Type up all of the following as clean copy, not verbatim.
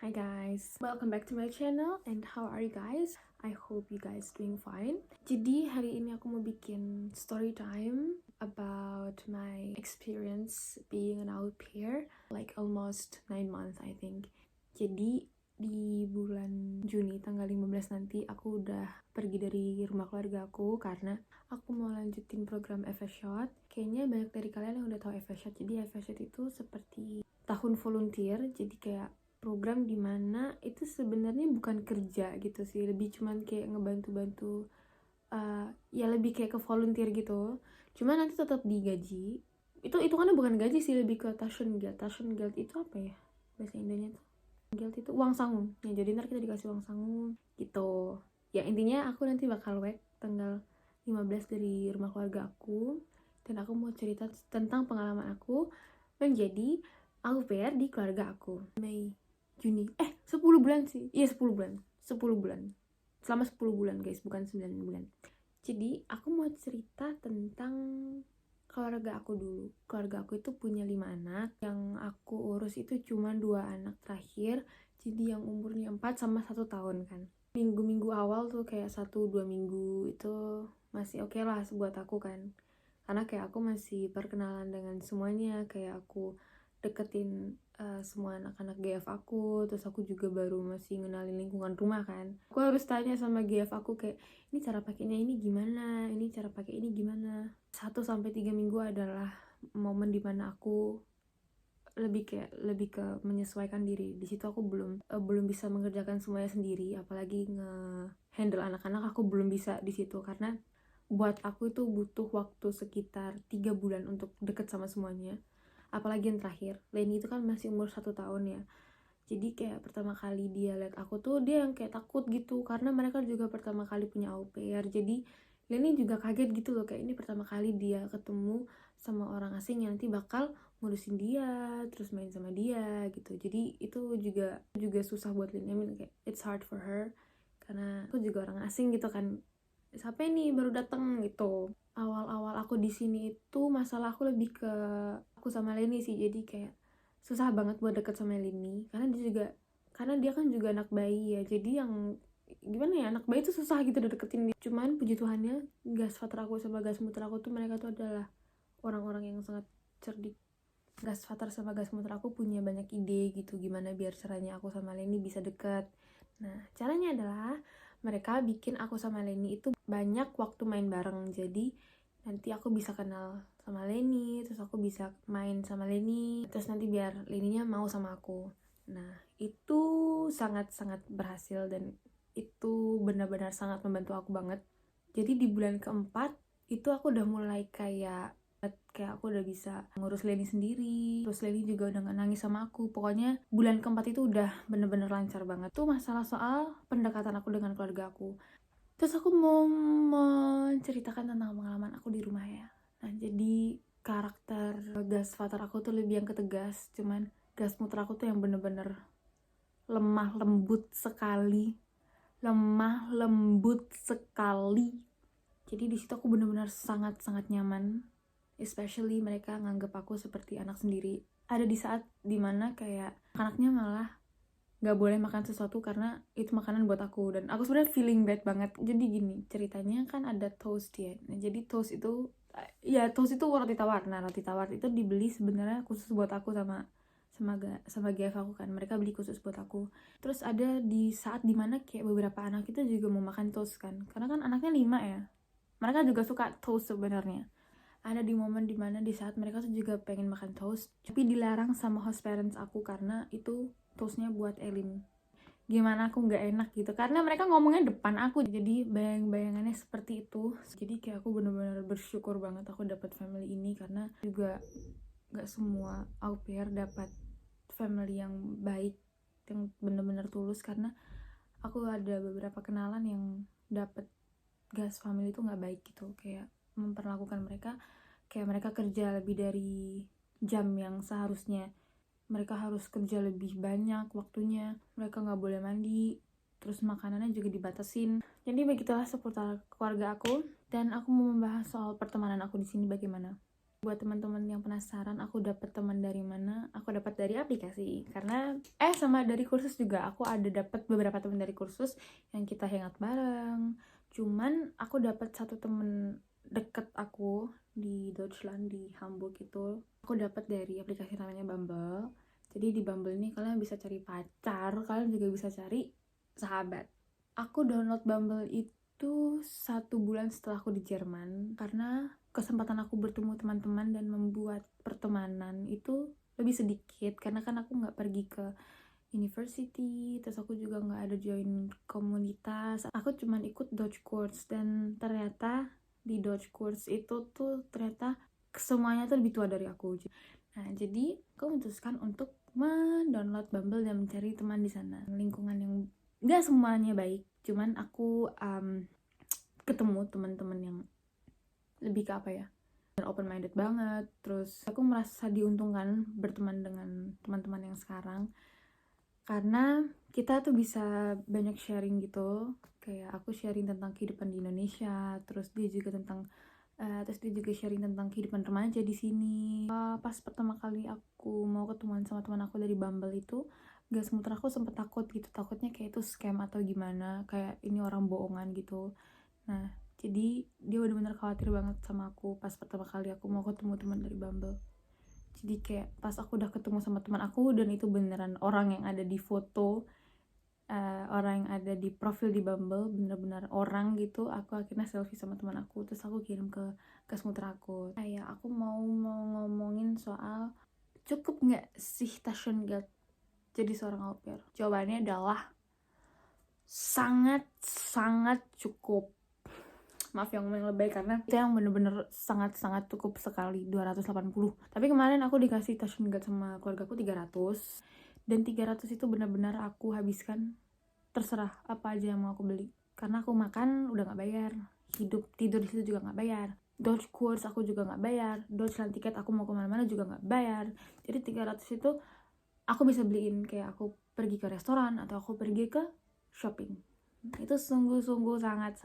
Hi guys, welcome back to my channel and how are you guys? I hope you guys doing fine. Jadi hari ini aku mau bikin story time about my experience being an au pair, like almost 9 months I think. Jadi di bulan Juni tanggal 15 nanti aku udah pergi dari rumah keluarga aku karena aku mau lanjutin program FS-Shot. Kayaknya banyak dari kalian yang udah tahu FS-Shot. Jadi FS-Shot itu seperti tahun volunteer, jadi kayak program dimana itu sebenarnya bukan kerja gitu sih, lebih cuman kayak ngebantu-bantu, ya lebih kayak ke volunteer gitu. Cuman nanti tetap digaji. Itu kan bukan gaji sih, lebih ke Taschengeld. Taschengeld itu apa ya bahasa Indonesia tuh? Geld itu uang sangun. Ya jadi ntar kita dikasih uang sangun gitu. Ya intinya aku nanti bakal tanggal 15 dari rumah keluarga aku, dan aku mau cerita tentang pengalaman aku menjadi au pair di keluarga aku. Mei, Juni, 10 bulan sih. Iya 10 bulan. 10 bulan. Selama 10 bulan guys, bukan 9 bulan. Jadi aku mau cerita tentang keluarga aku dulu. Keluarga aku itu punya 5 anak. Yang aku urus itu cuma 2 anak terakhir. Jadi yang umurnya 4 sama 1 tahun kan. Minggu-minggu awal tuh kayak 1-2 minggu itu masih oke lah buat aku kan. Karena kayak aku masih perkenalan dengan semuanya. Kayak aku deketin semua anak-anak GF aku, terus aku juga baru masih ngenalin lingkungan rumah kan. Aku harus tanya sama GF aku kayak, ini cara pakainya ini gimana, ini cara pakai ini gimana. 1-3 minggu adalah momen dimana aku lebih ke menyesuaikan diri. Di situ aku belum bisa mengerjakan semuanya sendiri, apalagi nge-handle anak-anak. Aku belum bisa di situ karena buat aku itu butuh waktu sekitar 3 bulan untuk deket sama semuanya. Apalagi yang terakhir, Leni itu kan masih umur 1 tahun ya. Jadi kayak pertama kali dia lihat aku tuh dia yang kayak takut gitu, karena mereka juga pertama kali punya au pair. Jadi Leni juga kaget gitu loh, kayak ini pertama kali dia ketemu sama orang asing yang nanti bakal ngurusin dia, terus main sama dia gitu. Jadi itu juga susah buat Leni. I mean, kayak it's hard for her karena aku juga orang asing gitu kan. Siapa ini baru datang gitu. Awal-awal aku di sini itu masalah aku lebih ke aku sama Leni sih. Jadi kayak susah banget buat deket sama Leni karena dia kan juga anak bayi ya. Jadi yang gimana ya, anak bayi tuh susah gitu deketin dia. Cuman puji Tuhannya gas father aku sama gas muter aku tuh mereka tuh adalah orang-orang yang sangat cerdik. Gas father sama gas muter aku punya banyak ide gitu gimana biar caranya aku sama Leni bisa deket. Nah caranya adalah mereka bikin aku sama Leni itu banyak waktu main bareng. Jadi nanti aku bisa kenal sama Leni, terus aku bisa main sama Leni, terus nanti biar Leninya mau sama aku. Nah itu sangat-sangat berhasil dan itu benar-benar sangat membantu aku banget. Jadi di bulan keempat itu aku udah mulai kayak aku udah bisa ngurus Leni sendiri, terus Leni juga udah gak nangis sama aku. Pokoknya bulan keempat itu udah bener-bener lancar banget. Tuh masalah soal pendekatan aku dengan keluarga aku. Terus aku mau menceritakan tentang pengalaman aku di rumah ya. Nah jadi karakter gas father aku tuh lebih yang ketegas, cuman gas muter aku tuh yang bener-bener lemah lembut sekali. Lemah lembut sekali. Jadi di situ aku bener-bener sangat-sangat nyaman. Especially mereka nganggep aku seperti anak sendiri. Ada di saat dimana kayak anaknya malah gak boleh makan sesuatu karena itu makanan buat aku, dan aku sebenarnya feeling bad banget. Jadi gini ceritanya, kan ada toast ya. Nah, jadi toast itu roti tawar. Nah roti tawar itu dibeli sebenarnya khusus buat aku sama GF aku kan. Mereka beli khusus buat aku. Terus ada di saat dimana kayak beberapa anak itu juga mau makan toast kan, karena kan anaknya 5 ya. Mereka juga suka toast sebenarnya. Ada di momen dimana di saat mereka tuh juga pengen makan toast, tapi dilarang sama host parents aku karena itu toastnya buat Elin. Gimana aku nggak enak gitu, karena mereka ngomongnya depan aku. Jadi bayang-bayangannya seperti itu. Jadi kayak aku bener-bener bersyukur banget aku dapat family ini, karena juga nggak semua au pair dapat family yang baik, yang bener-bener tulus. Karena aku ada beberapa kenalan yang dapat gas family itu nggak baik gitu, kayak memperlakukan mereka kayak mereka kerja lebih dari jam yang seharusnya. Mereka harus kerja lebih banyak waktunya, mereka nggak boleh mandi, terus makanannya juga dibatasin. Jadi begitulah seputar keluarga aku, dan aku mau membahas soal pertemanan aku di sini bagaimana. Buat teman-teman yang penasaran aku dapat teman dari mana, aku dapat dari aplikasi. Karena sama dari kursus juga, aku ada dapat beberapa teman dari kursus yang kita hangout bareng. Cuman aku dapat satu temen deket aku di Deutschland, di Hamburg itu. Aku dapat dari aplikasi namanya Bumble. Jadi di Bumble ini kalian bisa cari pacar, kalian juga bisa cari sahabat. Aku download Bumble itu 1 bulan setelah aku di Jerman, karena kesempatan aku bertemu teman-teman dan membuat pertemanan itu lebih sedikit, karena kan aku nggak pergi ke university, terus aku juga nggak ada join komunitas, aku cuman ikut Dutch course. Dan ternyata di Dutch course itu tuh ternyata semuanya tuh lebih tua dari aku. Nah, jadi aku memutuskan untuk mendownload Bumble dan mencari teman di sana. Lingkungan yang nggak semuanya baik, cuman aku ketemu teman-teman yang lebih ke apa ya, open minded banget. Terus aku merasa diuntungkan berteman dengan teman-teman yang sekarang, karena kita tuh bisa banyak sharing gitu. Kayak aku sharing tentang kehidupan di Indonesia, terus dia juga sharing tentang kehidupan remaja di sini. Pas pertama kali aku mau ketemuan sama teman aku dari Bumble itu, gak semuter, aku sempet takut gitu, takutnya kayak itu scam atau gimana, kayak ini orang bohongan gitu. Nah, jadi dia benar-benar khawatir banget sama aku pas pertama kali aku mau ketemu teman dari Bumble. Jadi kayak pas aku udah ketemu sama teman aku dan itu beneran orang yang ada di foto, orang yang ada di profil di Bumble, bener-bener orang gitu, aku akhirnya selfie sama teman aku, terus aku kirim ke smuter aku. Kayak aku mau ngomongin soal cukup nggak sih Taschengeld jadi seorang au pair. Jawabannya adalah sangat cukup. Maaf yang ngomong lebay, karena itu yang bener-bener sangat cukup sekali, 280. Tapi kemarin aku dikasih Taschengeld sama keluarga aku 300, dan 300 itu benar-benar aku habiskan terserah apa aja yang mau aku beli, karena aku makan udah gak bayar, tidur di situ juga gak bayar, Dutch course aku juga gak bayar, Deutschland tiket aku mau kemana-mana juga gak bayar. Jadi 300 itu aku bisa beliin kayak aku pergi ke restoran atau aku pergi ke shopping. Itu sungguh-sungguh sangat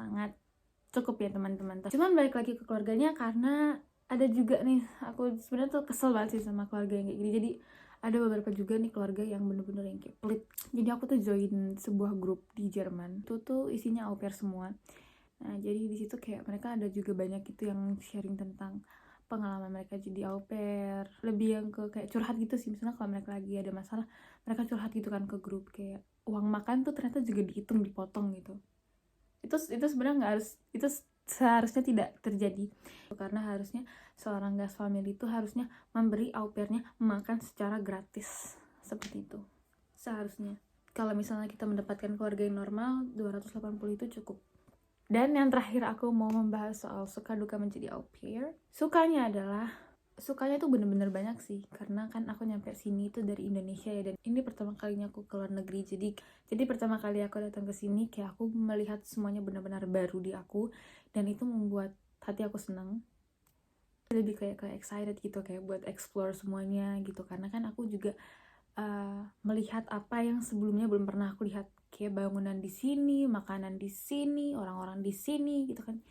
cukup ya teman-teman. Cuman balik lagi ke keluarganya, karena ada juga nih, aku sebenarnya tuh kesel banget sih sama keluarga yang kayak gini. Jadi ada beberapa juga nih keluarga yang bener-bener yang kayak pelit. Jadi aku tuh join sebuah grup di Jerman, itu tuh isinya au pair semua. Nah, jadi di situ kayak mereka ada juga banyak gitu yang sharing tentang pengalaman mereka jadi au pair, lebih yang ke kayak curhat gitu sih. Misalnya kalau mereka lagi ada masalah, mereka curhat gitu kan ke grup, kayak uang makan tuh ternyata juga dihitung, dipotong gitu. Itu sebenarnya nggak harus, itu seharusnya tidak terjadi, karena harusnya seorang gas family itu harusnya memberi au pairnya makan secara gratis, seperti itu seharusnya. Kalau misalnya kita mendapatkan keluarga yang normal, 280 itu cukup. Dan yang terakhir aku mau membahas soal suka duka menjadi au pair. Sukanya tuh bener-bener banyak sih, karena kan aku nyampe sini tuh dari Indonesia ya, dan ini pertama kalinya aku keluar negeri. Jadi pertama kali aku datang ke sini, kayak aku melihat semuanya benar-benar baru di aku, dan itu membuat hati aku senang, lebih kayak excited gitu, kayak buat explore semuanya gitu. Karena kan aku juga melihat apa yang sebelumnya belum pernah aku lihat, kayak bangunan di sini, makanan di sini, orang-orang di sini gitu kan.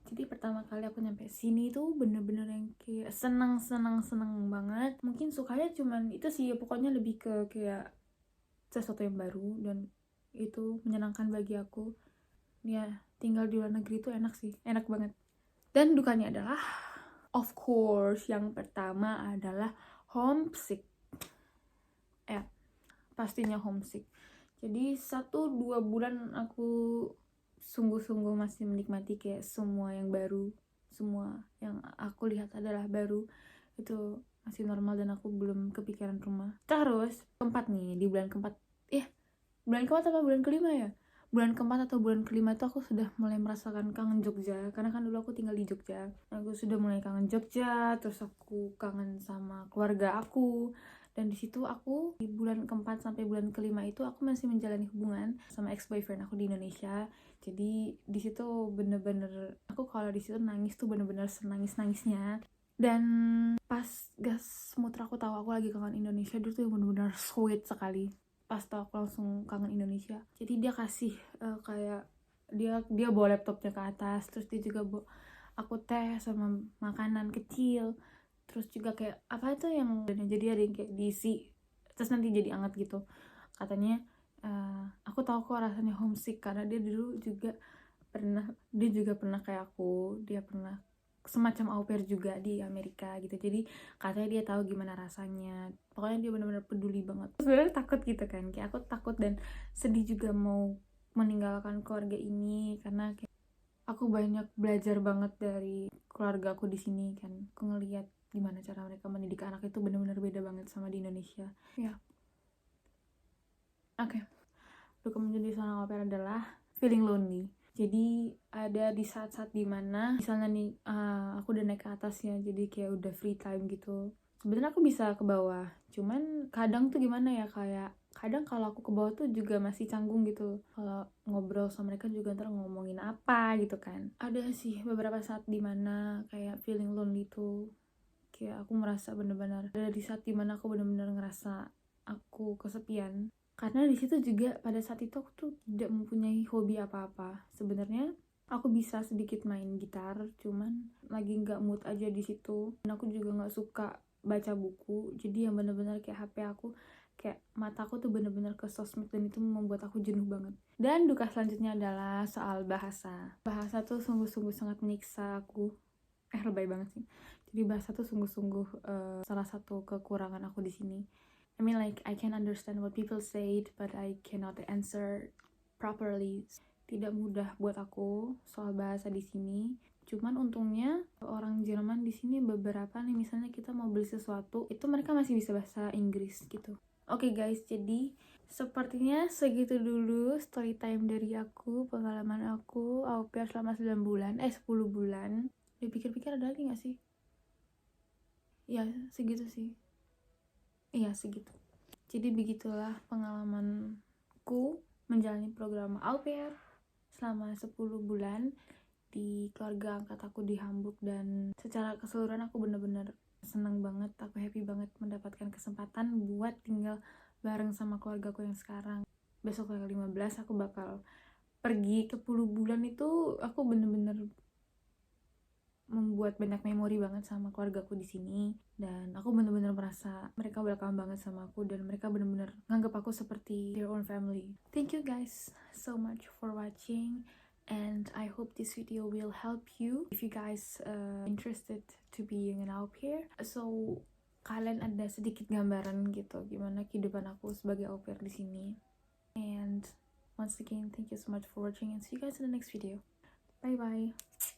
Jadi pertama kali aku nyampe sini tuh bener-bener yang kayak seneng banget. Mungkin sukanya cuman itu sih, pokoknya lebih ke kayak sesuatu yang baru, dan itu menyenangkan bagi aku. Ya, tinggal di luar negeri itu enak sih, enak banget. Dan dukanya adalah, of course, yang pertama adalah homesick. Pastinya homesick. Jadi 1-2 bulan aku sungguh-sungguh masih menikmati kayak semua yang baru, semua yang aku lihat adalah baru, itu masih normal, dan aku belum kepikiran rumah. Terus keempat nih, di bulan keempat atau bulan kelima ya, bulan keempat atau bulan kelima itu aku sudah mulai merasakan kangen Jogja, karena kan dulu aku tinggal di Jogja. Aku sudah mulai kangen Jogja, terus aku kangen sama keluarga aku. Dan di situ aku di bulan keempat sampai bulan kelima itu aku masih menjalani hubungan sama ex boyfriend aku di Indonesia. Jadi di situ bener-bener aku kalau di situ nangis tuh bener-bener senangis-nangisnya. Dan pas gas muter aku tahu aku lagi kangen Indonesia, dia tuh bener-bener sweet sekali. Pas tahu aku langsung kangen Indonesia. Jadi dia kasih kayak dia bawa laptopnya ke atas, terus dia juga bawa aku teh sama makanan kecil. Terus juga kayak apa itu yang jadi ada yang kayak diisi terus nanti jadi anget gitu. Katanya aku tahu kok rasanya homesick karena dia juga pernah kayak aku, dia pernah semacam au pair juga di Amerika gitu, jadi katanya dia tahu gimana rasanya. Pokoknya dia benar-benar peduli banget. Sebenarnya takut gitu kan, kayak aku takut dan sedih juga mau meninggalkan keluarga ini karena kayak aku banyak belajar banget dari keluarga aku di sini kan. Aku ngelihat gimana cara mereka mendidik anak itu benar-benar beda banget sama di Indonesia. Ya, oke. Duka menjadi seorang au pair adalah feeling lonely. Jadi ada di saat-saat dimana misalnya nih aku udah naik ke atas ya, jadi kayak udah free time gitu. Sebenarnya aku bisa ke bawah, cuman kadang tuh gimana ya, kayak kadang kalau aku ke bawah tuh juga masih canggung gitu. Kalau ngobrol sama mereka juga ntar ngomongin apa gitu kan. Ada sih beberapa saat dimana kayak feeling lonely tuh, kayak aku merasa bener-bener ada di saat dimana aku bener-bener ngerasa aku kesepian. Karena di situ juga pada saat itu aku tuh tidak mempunyai hobi apa-apa. Sebenarnya aku bisa sedikit main gitar, cuman lagi nggak mood aja di situ. Dan aku juga nggak suka baca buku. Jadi yang bener-bener kayak HP aku, kayak mataku tuh bener-bener ke sosmed dan itu membuat aku jenuh banget. Dan duka selanjutnya adalah soal bahasa. Bahasa tuh sungguh-sungguh sangat menyiksa aku. Lebay banget sih. Jadi bahasa tuh sungguh-sungguh salah satu kekurangan aku di sini. I mean like I can understand what people said but I cannot answer properly. Tidak mudah buat aku soal bahasa di sini. Cuman untungnya orang Jerman di sini beberapa nih, misalnya kita mau beli sesuatu itu mereka masih bisa bahasa Inggris gitu. Oke guys, jadi sepertinya segitu dulu story time dari aku, pengalaman aku au pair selama 9 bulan, 10 bulan. Dipikir-pikir ada lagi gak sih? Ya segitu sih. Iya segitu. Jadi begitulah pengalamanku menjalani program au pair selama 10 bulan di keluarga angkat aku di Hamburg. Dan secara keseluruhan aku bener-bener seneng banget, aku happy banget mendapatkan kesempatan buat tinggal bareng sama keluarga aku yang sekarang. Besok tanggal 15 aku bakal pergi ke 10 bulan. Itu aku bener-bener membuat banyak memori banget sama keluargaku di sini, dan aku bener-bener merasa mereka welcome banget sama aku dan mereka bener-bener nganggap aku seperti their own family. Thank you guys so much for watching and I hope this video will help you if you guys interested to being an au pair. So kalian ada sedikit gambaran gitu gimana kehidupan aku sebagai au pair di sini. And once again, thank you so much for watching and see you guys in the next video. Bye bye.